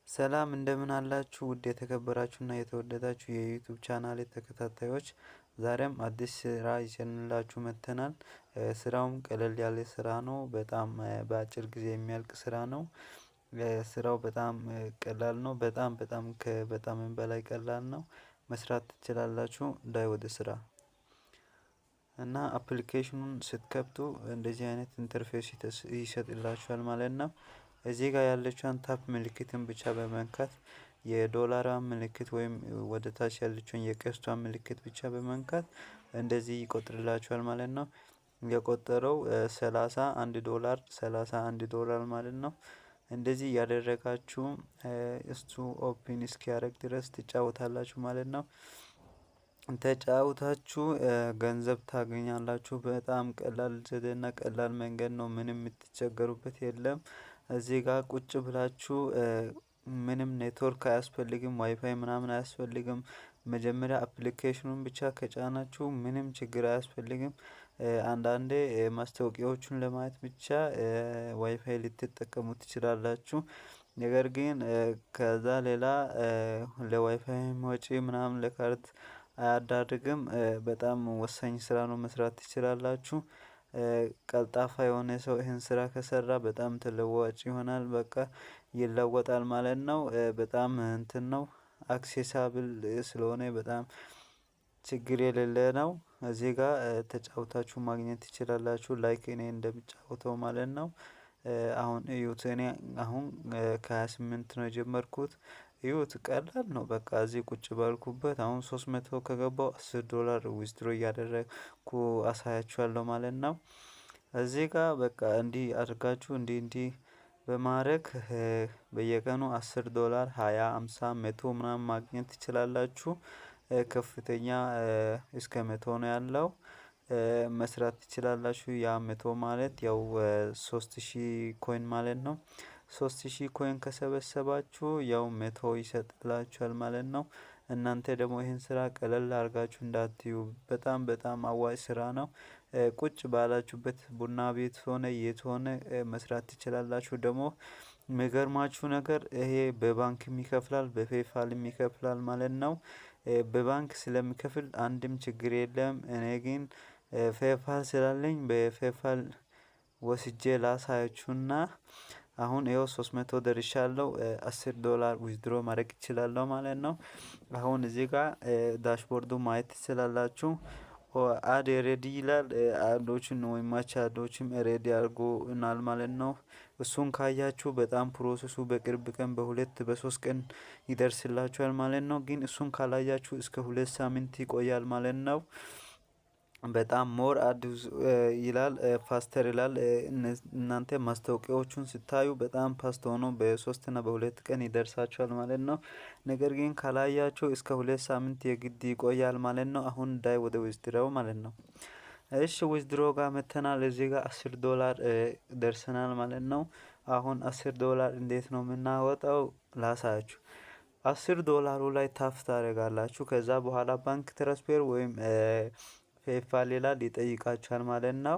ሰላም እንደምን አላችሁ ውድ የተከበራችሁና የተወደዳችሁ የዩቲዩብ ቻናሌ ተከታታዮች፣ ዛሬም አዲስ ስራ ይዘንላችሁ መጥተናል። ስራውም ቀለል ያለ ስራ ነው። በጣም በአጭር ጊዜ የሚያልቅ ስራ ነው። ስራው በጣም ቀላል ነው። በጣም በላይ ቀላል ነው። መስራት ትችላላችሁ። እንዳይ ወደ ስራ እና አፕሊኬሽኑን ስትከፍቱ እንደዚህ አይነት ኢንተርፌስ ይሰጥላችኋል ማለት ነው። እዚህ ጋር ያለችውን ታፕ ምልክትን ብቻ በመንካት የዶላር ምልክት ወይም ወደ ታች ያለችውን የቀስቷን ምልክት ብቻ በመንካት እንደዚህ ይቆጥርላችኋል ማለት ነው። የቆጠረው $31 ማለት ነው። እንደዚህ ያደረጋችሁ እሱ ኦፕን እስኪያደርግ ድረስ ትጫወታላችሁ ማለት ነው። ተጫውታችሁ ገንዘብ ታገኛላችሁ። በጣም ቀላል ዘዴና ቀላል መንገድ ነው። ምንም የምትቸገሩበት የለም። እዚህ ጋር ቁጭ ብላችሁ ምንም ኔትወርክ አያስፈልግም፣ ዋይፋይ ምናምን አያስፈልግም። መጀመሪያ አፕሊኬሽኑን ብቻ ከጫናችሁ ምንም ችግር አያስፈልግም። አንዳንዴ ማስታወቂያዎቹን ለማየት ብቻ ዋይፋይ ልትጠቀሙ ትችላላችሁ። ነገር ግን ከዛ ሌላ ለዋይፋይ ወጪ ምናምን ለካርድ አያዳርግም። በጣም ወሳኝ ስራ ነው። መስራት ትችላላችሁ። ቀልጣፋ የሆነ ሰው ይሄን ስራ ከሰራ በጣም ተለዋጭ ይሆናል። በቃ ይለወጣል ማለት ነው። በጣም እንትን ነው። አክሴሳብል ስለሆነ በጣም ችግር የሌለ ነው። እዚህ ጋር ተጫውታችሁ ማግኘት ትችላላችሁ። ላይክ እኔ እንደምጫወተው ማለት ነው። አሁን እዩት። እኔ አሁን ከ28 ነው የጀመርኩት። እዩት፣ ቀላል ነው። በቃ እዚህ ቁጭ ባልኩበት አሁን 300 ከገባው $10 ዊዝድሮ እያደረኩ አሳያችኋለሁ ማለት ነው። እዚህ ጋር በቃ እንዲህ አድርጋችሁ እንዲህ በማድረግ በየቀኑ $10፣ 20፣ 50፣ 100 ምናምን ማግኘት ትችላላችሁ። ከፍተኛ እስከ 100 ነው ያለው። መስራት ትችላላችሁ። ያ 100 ማለት ያው 3000 ኮይን ማለት ነው። 3000 ኮይን ከሰበሰባችሁ ያው 100 ይሰጥላችኋል ማለት ነው። እናንተ ደግሞ ይሄን ስራ ቀለል አድርጋችሁ እንዳትዩ። በጣም አዋጭ ስራ ነው። ቁጭ ባላችሁበት ቡና ቤት ሆነ የት ሆነ መስራት ትችላላችሁ። ደግሞ የሚገርማችሁ ነገር ይሄ በባንክም ይከፍላል፣ በፔይፓልም ይከፍላል ማለት ነው። በባንክ ስለሚከፍል አንድም ችግር የለም። እኔ ግን ፔይፓል ስላለኝ በፔይፓል ወስጄ ላሳያችሁና አሁን ይኸው 300 ደርሻለሁ። $10 ዊዝድሮ ማድረግ እችላለሁ ማለት ነው። አሁን እዚህ ጋር ዳሽቦርዱ ማየት ትችላላችሁ። አድ ሬዲ ይላል። አዶችን ወይም ማች አዶችም ሬዲ አድርጎናል ማለት ነው። እሱን ካያችሁ በጣም ፕሮሰሱ በቅርብ ቀን በ2-3 ቀን ይደርስላችኋል ማለት ነው። ግን እሱን ካላያችሁ እስከ 2 ሳምንት ይቆያል ማለት ነው። በጣም ሞር አዲስ ይላል፣ ፋስተር ይላል። እናንተ ማስታወቂያዎቹን ስታዩ በጣም ፋስት ሆኖ በ3 እና በ2 ቀን ይደርሳችኋል ማለት ነው። ነገር ግን ካላያችሁ እስከ 2 ሳምንት የግድ ይቆያል ማለት ነው። አሁን ዳይ ወደ ዊዝድሮው ማለት ነው። እሺ ዊዝድሮ ጋር መተናል። እዚህ ጋር $10 ደርሰናል ማለት ነው። አሁን $10 እንዴት ነው የምናወጣው ላሳያችሁ። $10 ላይ ታፍ ታደርጋላችሁ። ከዛ በኋላ ባንክ ትራንስፈር ወይም ፔይፓል ይላል ይጠይቃችኋል ማለት ነው።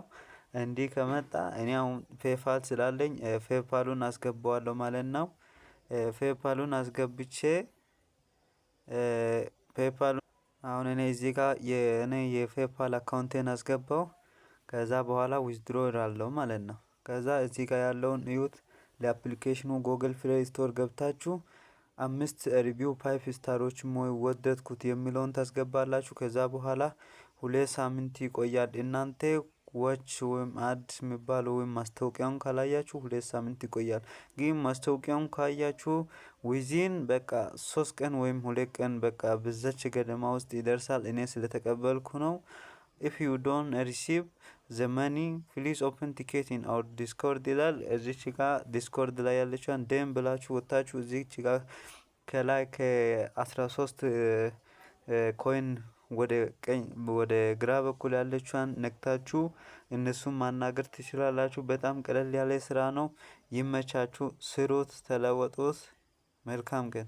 እንዲህ ከመጣ እኔ አሁን ፔይፓል ስላለኝ ፔይፓሉን አስገባዋለሁ ማለት ነው። ፔይፓሉን አስገብቼ ፔይፓሉን አሁን እኔ እዚህ ጋር የፔይፓል አካውንቴን አስገባው። ከዛ በኋላ ዊዝድሮ እላለሁ ማለት ነው። ከዛ እዚህ ጋር ያለውን እዩት። ለአፕሊኬሽኑ ጎግል ፕሌይ ስቶር ገብታችሁ 5 ሪቪው 5 ስታሮች ሞይ ወደድኩት የሚለውን ታስገባላችሁ። ከዛ በኋላ 2 ሳምንት ይቆያል። እናንተ ዋች ወይም አድ የሚባለው ወይም ማስታወቂያውን ካላያችሁ 2 ሳምንት ይቆያል። ግን ማስታወቂያውን ካያችሁ ዊዚን በቃ 3 ቀን ወይም 2 ቀን በቃ በዛች ገደማ ውስጥ ይደርሳል። እኔ ስለተቀበልኩ ነው። if you don't receive the money please open ticket in our discord ይላል። እዚች ጋር ዲስኮርድ ላይ ያለችውን ደም ብላችሁ ወጣችሁ እዚች ጋር ከላይ ከ13 ኮይን ወደ ግራ በኩል ያለችውን ነክታችሁ እነሱን ማናገር ትችላላችሁ። በጣም ቀለል ያለ ስራ ነው። ይመቻችሁ፣ ስሩት፣ ተለወጡት። መልካም ቀን።